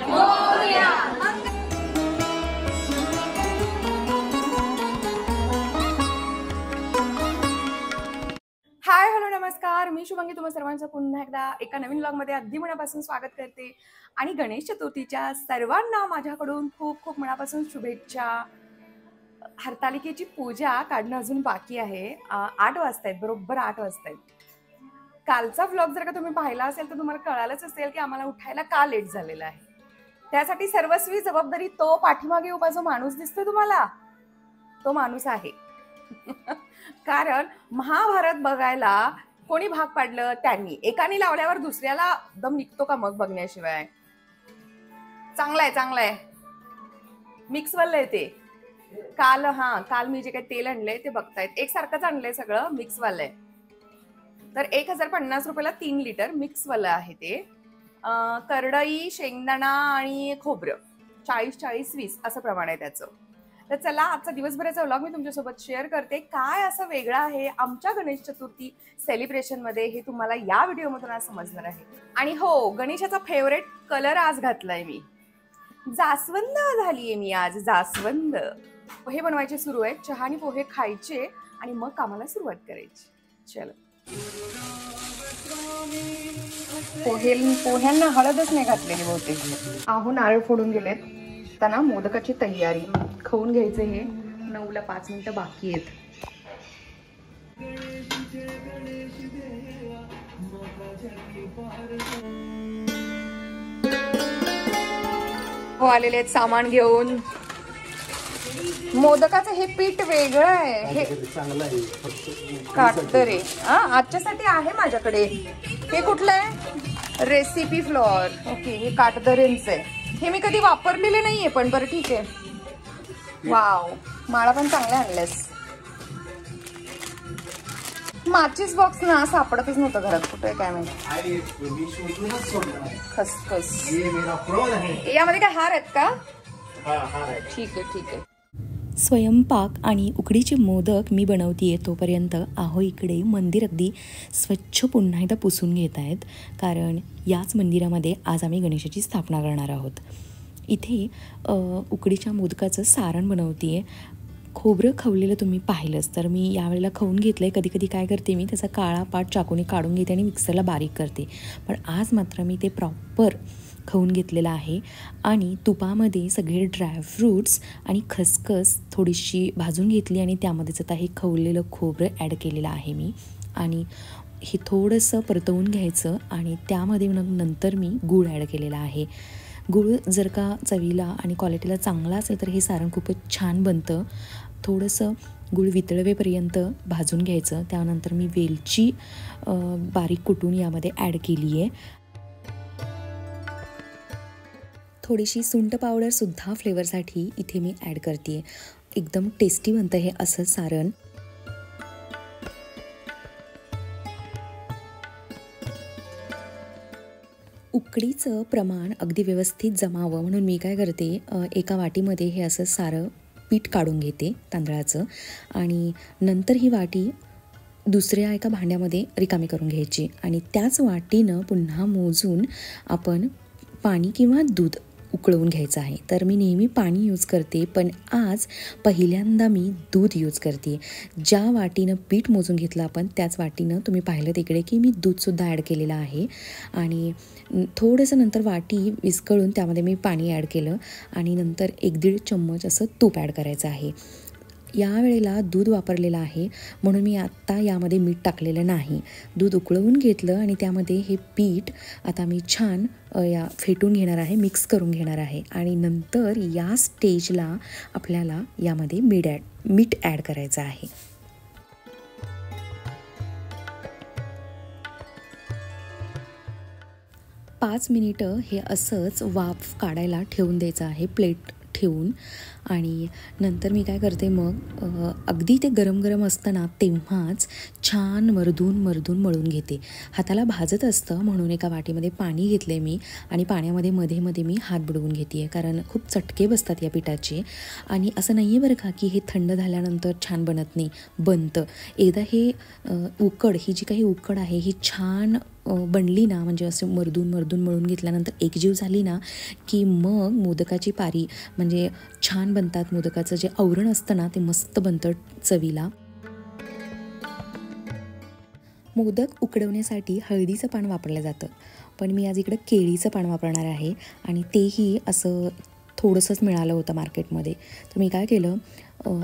Hi hello नमस्कार, मी शुभांगी तुम्हा सर्वांचं पुन्हा एकदा एका नवीन व्लॉगमध्ये अगदी मनापासून स्वागत करते. आणि गणेश चतुर्थीच्या सर्वांना माझ्याकडून खूप खूप मनापासून शुभेच्छा. हरतालिकेची पूजा काढणं अजून बाकी आहे. 8 वाजतायत, बरोबर 8 वाजतायत. कालचा व्लॉग जर का तुम्ही पाहिला असेल तर तुम्हाला कळालंच असेल की आम्हाला उठायला का लेट झालेला आहे. त्यासाठी सर्वस्वी जबाबदारी तो पाठीमागे उभा जो माणूस दिसतो तुम्हाला, तो माणूस आहे. कारण महाभारत बघायला कोणी भाग पाडलं त्यांनी. एकाने लावल्यावर दुसऱ्याला दम निघतो का मग बघण्याशिवाय. चांगलाय मिक्स वाला आहे ते. काल मी जे काही तेल आणलंय ते बघतायत, एकसारखंच आणलंय सगळं, मिक्स वाला आहे. तर 1050 रुपयाला 3 लिटर मिक्स वाला आहे ते. करडई, शेंगदाणा आणि खोबरं 40-40-20 असं प्रमाण आहे त्याचं. तर चला आजचा दिवसभराचा व्लॉग मी तुमच्यासोबत शेअर करते. काय असं वेगळं आहे आमच्या गणेश चतुर्थी सेलिब्रेशन मध्ये हे तुम्हाला या व्हिडिओमधून आज समजणार आहे. आणि हो, गणेशाचा फेवरेट कलर आज घातलाय मी. जास्वंद झालीये मी आज, जास्वंद. पोहे बनवायचे सुरू आहेत, चहा आणि पोहे खायचे आणि मग कामाला सुरुवात करायची. चलो. पोह्यांना हळदच नाही घातलेली बहुतेक. आहो नारळ फोडून गेलेत. त्यांना मोदकाची तयारी खाऊन घ्यायचे. हे 9ला 5 मिनिटं बाकी आहेत. हो आलेले आहेत सामान घेऊन. मोदकाचं हे पीठ वेगळं आहे, हे काटदरे. आजच्यासाठी आहे माझ्याकडे. हे कुठलं आहे? Recipe floor. ओके, हे काटदरेंचं आहे. हे मी कधी वापरलेले नाहीये, पण बरं ठीक आहे. वाव, माळा पण चांगल्या आणल्यास. माचीस बॉक्स ना सापडतच नव्हतं घरात, कुठे काय माहिती. खसखस. यामध्ये काय हार आहेत का? ठीक आहे. स्वयंपाक आणि उकडीचे मोदक मी बनवतीये तोपर्यंत आहो इकडे मंदिर अगदी स्वच्छ पुन्हा एकदा पुसून घेत आहेत. कारण याच मंदिरामध्ये आज आम्ही गणेशाची स्थापना करणार आहोत. इथे उकडीच्या मोदकाचं सारण बनवतीये. खोबरं खवलेलं तुम्ही पाहिलंच तर मी यावेळेला खाऊन घेतलं आहे. कधी कधी काय करते, मी त्याचा काळा पाट चाकूने काढून घेते आणि मिक्सरला बारीक करते. पण आज मात्र मी ते प्रॉपर खाऊन घेतलेलं आहे. आणि तुपामध्ये सगळे ड्रायफ्रूट्स आणि खसखस थोडीशी भाजून घेतली आणि त्यामध्येच आता हे खवलेलं खोबरं ॲड केलेलं आहे मी. आणि हे थोडंसं परतवून घ्यायचं आणि त्यामध्ये नंतर मी गूळ ॲड केलेला आहे. गूळ जर का चवीला आणि क्वालिटीला चांगला असेल तर हे सारण खूपच छान बनतं. थोडंसं गूळ वितळवेपर्यंत भाजून घ्यायचं. त्यानंतर मी वेलची बारीक कुटून यामध्ये ॲड केली आहे. थोडीशी सुंठ पावडरसुद्धा फ्लेवरसाठी इथे मी ॲड करते आहे. एकदम टेस्टी बनतं हे असं सारण. उकडीचं प्रमाण अगदी व्यवस्थित जमावं म्हणून मी काय करते, एका वाटीमध्ये हे असं सारं पीठ काढून घेते तांदळाचं. आणि नंतर ही वाटी दुसऱ्या एका भांड्यामध्ये रिकामी करून घ्यायची. आणि त्याच वाटीनं पुन्हा मोजून आपण पाणी किंवा दूध उकळवून घ्यायचं आहे. तर मी नेहमी पाणी यूज करते, पण आज पहिल्यांदा मी दूध यूज करते. ज्या वाटीनं पीठ मोजून घेतलं आपण त्याच वाटीनं तुम्ही पाहिलं तिकडे की मी दूधसुद्धा ॲड केलेलं आहे. आणि थोडंसं नंतर वाटी विस्कळून त्यामध्ये मी पाणी ॲड केलं आणि नंतर 1-1.5 चम्मच असं तूप ॲड करायचं आहे. यावेळेला दूध वापरलेलं आहे म्हणून मी आत्ता यामध्ये मीठ टाकलेलं नाही. दूध उकळवून घेतलं आणि त्यामध्ये हे पीठ आता मी छान फेटून घेणार आहे, मिक्स करून घेणार आहे. आणि नंतर या स्टेजला आपल्याला यामध्ये मीठ ॲड करायचं आहे. पाच मिनिटं हे असंच वाफ काढायला ठेवून द्यायचं आहे प्लेट ठेवून. आणि नंतर मी काय करते मग अगदी ते गरम गरम असताना तेव्हाच छान मर्दून मळून घेते. हाताला भाजत असतं म्हणून एका वाटीमध्ये पाणी घेतले मी आणि पाण्यामध्ये मध्ये मध्ये मी हात बुडवून घेते आहे, कारण खूप चटके बसतात या पिठाचे. आणि असं नाही आहे बरं का की हे थंड झाल्यानंतर छान बनत नाही, बनतं. एकदा हे उकड ही जी काही उकड आहे ही छान बनली ना, म्हणजे असं मर्दून मळून घेतल्यानंतर एकजीव झाली ना की मग मोदकाची पारी म्हणजे छान बनतात. मोदकाचं जे आवरण असतं ना ते मस्त बनतं चवीला. मोदक उकडवण्यासाठी हळदीचं पान वापरलं जातं, पण मी आज इकडं केळीचं पान वापरणार आहे आणि तेही असं थोडंसंच मिळालं होतं मार्केटमध्ये. तर मी काय केलं,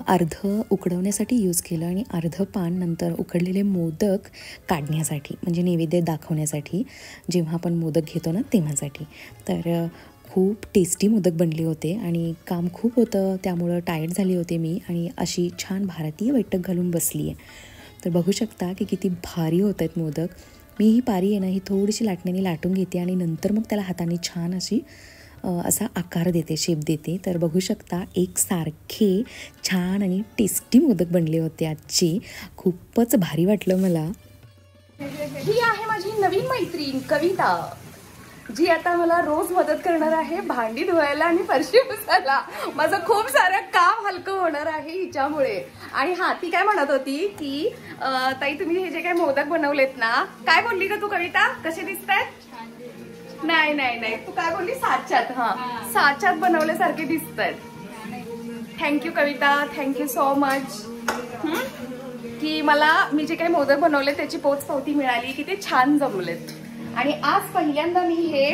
अर्धं उकडवण्यासाठी यूज केलं आणि अर्धं पान नंतर उकडलेले मोदक काढण्यासाठी, म्हणजे नैवेद्य दाखवण्यासाठी, जेव्हा आपण मोदक घेतो ना तेव्हासाठी. तर खूप टेस्टी मोदक बनले होते आणि काम खूप होतं त्यामुळं टायर्ड झाले होते मी आणि अशी छान भारतीय वैठक घालून बसली आहे. तर बघू शकता की किती भारी होत आहेत मोदक. मी ही पारी आहे ना ही थोडीशी लाटण्याने लाटून घेते आणि नंतर मग त्याला हाताने छान अशी असा आकार देते, शेप देते. तर बघू शकता एकसारखे छान आणि टेस्टी मोदक बनले होते आजचे. खूपच भारी वाटलं मला. ही आहे माझी नवीन मैत्रीण कविता, जी आता मला रोज मदत करणार आहे भांडी धुवायला आणि फरशी पुसायला. माझं खूप सारं काम हलकं होणार आहे हिच्यामुळे. आणि हा, ती काय म्हणत होती की ताई तुम्ही हे जे काय मोदक बनवलेत ना, काय बोलली का तू कविता, कसे दिसतायत? नाही नाही नाही, तू काय बोलली, साच्यात. हा, साच्यात बनवल्यासारखे दिसतायत. थँक्यू कविता, थँक्यू सो मच की मला मी जे काही मोदक बनवले त्याची पोचपावती मिळाली की ते छान जमलेत. आणि आज पहिल्यांदा मी हे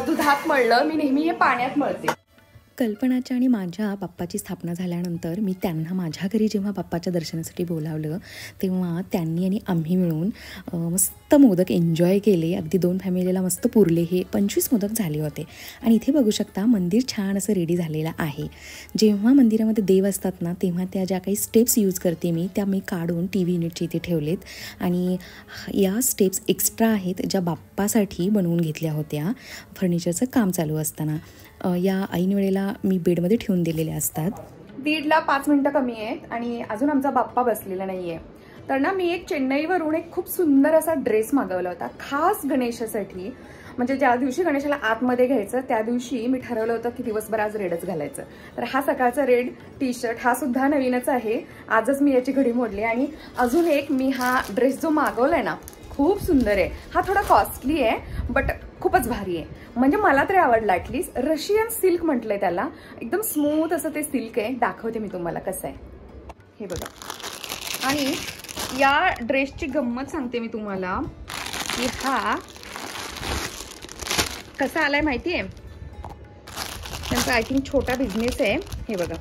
दुधात मळलं. मी नेहमी हे पाण्यात मळते. कल्पनाच्या आणि माझ्या बाप्पाची स्थापना झाल्यानंतर मी त्यांना माझ्या घरी जेव्हा बाप्पाच्या दर्शनासाठी बोलावलं तेव्हा त्यांनी आणि आम्ही मिळून मस्त मोदक एन्जॉय केले. अगदी 2 फॅमिलीला मस्त पुरले. हे 25 मोदक झाले होते. आणि इथे बघू शकता मंदिर छान असं रेडी झालेलं आहे. जेव्हा मंदिरामध्ये देव असतात ना तेव्हा त्या ज्या काही स्टेप्स यूज करते मी त्या मी काढून TV युनिटच्या इथे ठेवलेत. आणि या स्टेप्स एक्स्ट्रा आहेत ज्या बाप्पासाठी बनवून घेतल्या होत्या फर्निचरचं काम चालू असताना. या ऐन वेळेला मी बेडमध्ये ठेवून दिलेले असतात. 1:30ला 5 मिनिटं कमी आहेत आणि अजून आमचा बाप्पा बसलेला नाहीये. तर ना मी एक चेन्नईवरून एक खूप सुंदर असा ड्रेस मागवला होता खास गणेशासाठी. म्हणजे ज्या दिवशी गणेशाला आतमध्ये घ्यायचं त्या दिवशी मी ठरवलं होतं की दिवसभर आज रेडच घालायचं. तर हा सकाळचा रेड टी-शर्ट हा सुद्धा नवीनच आहे. आजच मी याची घडी मोडली. आणि अजून एक मी हा ड्रेस जो मागवलाय ना खूप सुंदर आहे. हा थोडा कॉस्टली आहे बट खूपच भारी आहे. म्हणजे मला तरी आवडला. ॲटलीस्ट रशियन सिल्क म्हटलंय त्याला. एकदम स्मूथ असं ते सिल्क आहे. दाखवते मी तुम्हाला कसं आहे हे बघा. आणि या ड्रेसची गंमत सांगते मी तुम्हाला की हा कसा आलाय माहिती आहे. त्यांचा आय थिंक छोटा बिझनेस आहे. हे बघा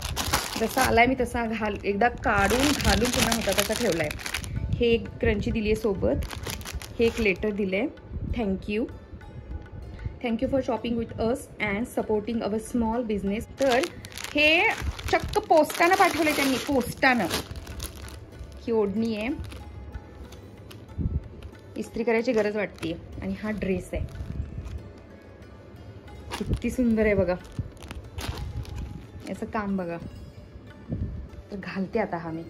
जसा आलाय मी तसा एकदा काढून घालून पुन्हा होता तसा ठेवलाय. हे एक क्रंची दिली आहे सोबत. हे एक लेटर दिले. Thank you for shopping with us and supporting our small business. तर हे चक्क पोस्टानं पाठवले त्यांनी, पोस्टानं. ही ओढणी आहे, इस्त्री करायची गरज वाटते. आणि हा ड्रेस आहे, किती सुंदर आहे बघा. याचं काम बघा. तर घालते आता हा मी.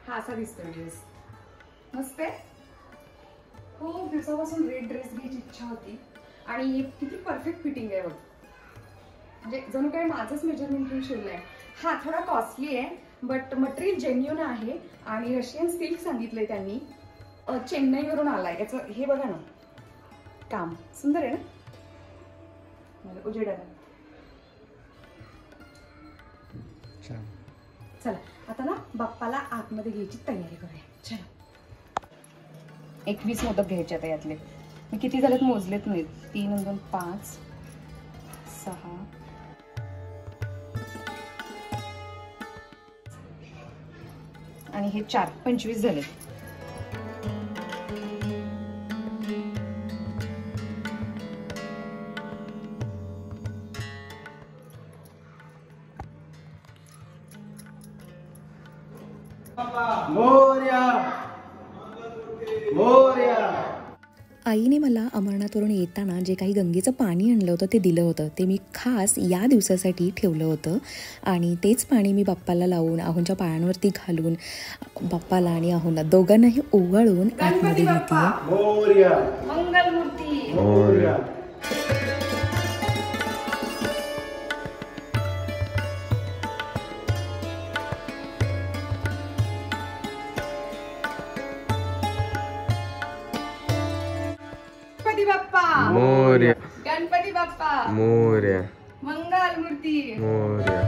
हा असा दिसतोय ड्रेस. मस्त आहे. खूप दिवसापासून रेड ड्रेस घ्यायची इच्छा होती आणि किती परफेक्ट फिटिंग आहे बघ. म्हणजे जणू काय माझंच मेजरमेंट घेऊन शिवलंय. हा थोडा कॉस्टली आहे बट मटेरियल जेन्युइन आहे आणि रशियन सिल्क सांगितलंय त्यांनी. चेन्नईवरून आलाय. याचं हे बघा ना काम सुंदर आहे ना. उजेड आहे. चला आता ना बाप्पाला आतमध्ये घ्यायची तयारी करूया. चला 21 मोदक घ्यायचे आता. यातले मी किती झालेत मोजलेत नाहीत. 3 2 5 6 आणि हे 4 25 झालेत. आईने मला अमरनाथवरून येताना जे काही गंगेचं पाणी आणलं होतं ते दिलं होतं. ते मी खास या दिवसासाठी ठेवलं होतं आणि तेच पाणी मी बाप्पाला लावून आहोंच्या पायांवरती घालून बाप्पाला आणि आहोंना दोघांनाही ओवाळून आतमध्ये घेते. मंगलमूर्ती. मोरया. गणपती बाप्पा मोरया. मंगल मूर्ती मोरया.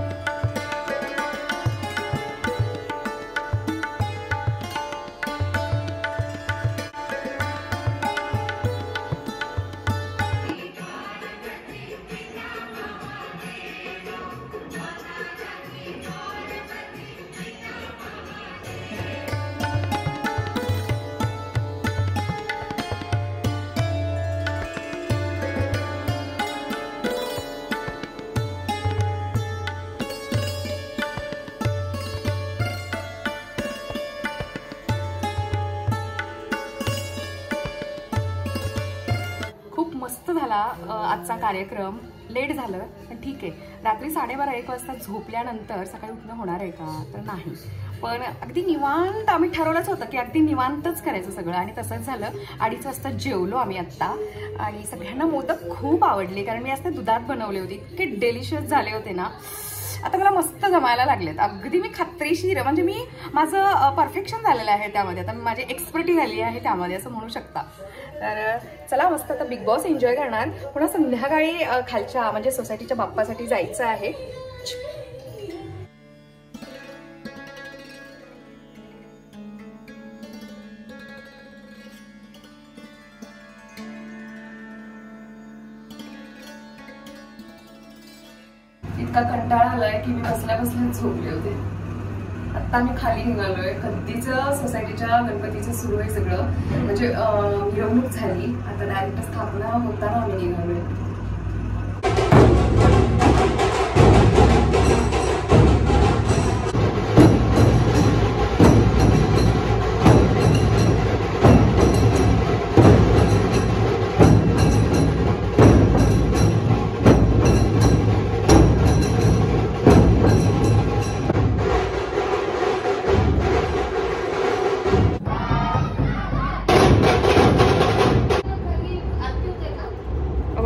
खूप मस्त झाला आजचा कार्यक्रम. लेट झालं पण ठीक आहे. रात्री 12:30-1 वाजता झोपल्यानंतर सकाळी उठणं होणार आहे का? तर नाही. पण अगदी निवांत आम्ही ठरवलंच होतं की अगदी निवांतच करायचं सगळं आणि तसंच झालं. 2:30 वाजता जेवलो आम्ही आत्ता आणि सगळ्यांना मोदक खूप आवडले कारण मी आज ते दुधात बनवले होते. इतके डेलिशियस झाले होते ना. आता मला मस्त जमायला लागलेत. अगदी मी खात्रीशीर म्हणजे मी माझं परफेक्शन झालेलं आहे त्यामध्ये. आता माझी एक्सपर्टी झाली आहे त्यामध्ये असं म्हणू शकता. तर चला मस्त आता बिग बॉस एन्जॉय करणार. पुन्हा संध्याकाळी खालच्या म्हणजे सोसायटीच्या बाप्पासाठी जायचं आहे. इतका कंटाळा आलाय की मी बसल्या बसल्या झोपले होते. आता मी खाली निघालोय. कधीच सोसायटीच्या गणपतीचं सुरू आहे सगळं म्हणजे मिरवणूक झाली. आता डायरेक्ट स्थापना होताना आम्ही निघालोय.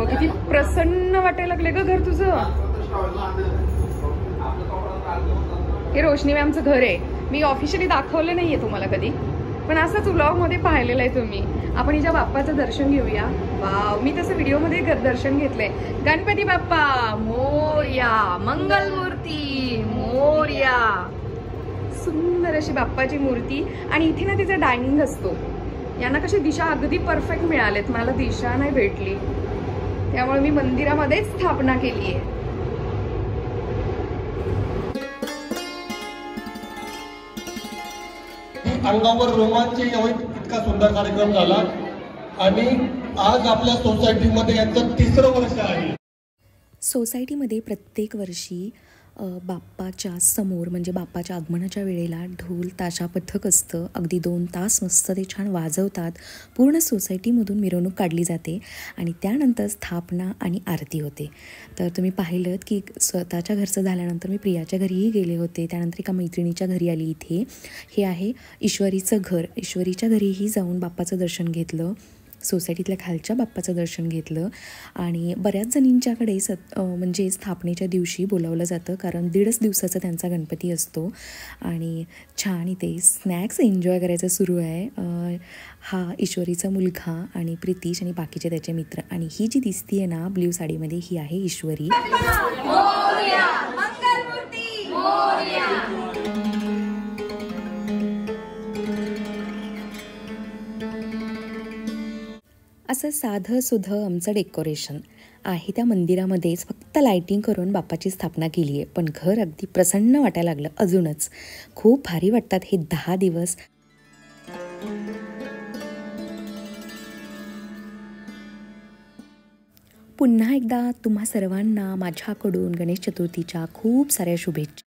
किती प्रसन्न वाटायला लागले ग घर तुझं. हे रोशनी मॅमचं घर आहे. मी ऑफिशियली दाखवलं नाहीये तुम्हाला कधी पण असंच व्लॉग मध्ये पाहिलेलं आहे तुम्ही. आपण हिच्या बाप्पाचं दर्शन घेऊया. वाव, मी तसं व्हिडिओ मध्ये दर्शन घेतलंय. गणपती बाप्पा मोरया, मंगल मूर्ती मोरया. सुंदर अशी बाप्पाची मूर्ती आणि इथे ना तिचा डायनिंग असतो. यांना कशी दिशा अगदी परफेक्ट मिळालेत. मला दिशा नाही भेटली त्यामुळे मी मंदिरामध्येच स्थापना केली आहे. अंगावर रोमांच येईल इतका सुंदर कार्यक्रम झाला आणि आज आपल्या सोसायटीमध्ये याचं 3रं वर्ष आहे. सोसायटीमध्ये प्रत्येक वर्षी बाप्पाच्या समोर म्हणजे बाप्पाच्या आगमनाच्या वेळेला ढोल ताशा पथक असतं. अगदी 2 तास मस्त ते छान वाजवतात. पूर्ण सोसायटीमधून मिरवणूक काढली जाते आणि त्यानंतर स्थापना आणि आरती होते. तर तुम्ही पाहिलं की स्वतःच्या घरचं झाल्यानंतर मी प्रियाच्या घरीही गेले होते. त्यानंतर एका मैत्रिणीच्या घरी आली. इथे हे आहे ईश्वरीचं घर. ईश्वरीच्या घरीही जाऊन बाप्पाचं दर्शन घेतलं. सोसायटीतल्या खालच्या बाप्पाचं दर्शन घेतलं आणि बऱ्याच जणींच्याकडे म्हणजे स्थापनेच्या दिवशी बोलावलं जातं कारण 1.5 दिवसाचा त्यांचा गणपती असतो आणि छान इथे स्नॅक्स एन्जॉय करायचं सुरू आहे. हा ईश्वरीचा मुलगा आणि प्रितीश आणि बाकीचे त्याचे मित्र आणि ही जी दिसती आहे ना ब्ल्यू साडीमध्ये ही आहे ईश्वरी. असं साधं सुधं आमचं डेकोरेशन आहे. त्या मंदिरामध्येच फक्त लायटिंग करून बाप्पाची स्थापना केली आहे पण घर अगदी प्रसन्न वाटायला लागलं. अजूनच खूप भारी वाटतात हे 10 दिवस. पुन्हा एकदा तुम्हा सर्वांना माझ्याकडून गणेश चतुर्थीच्या खूप साऱ्या शुभेच्छा.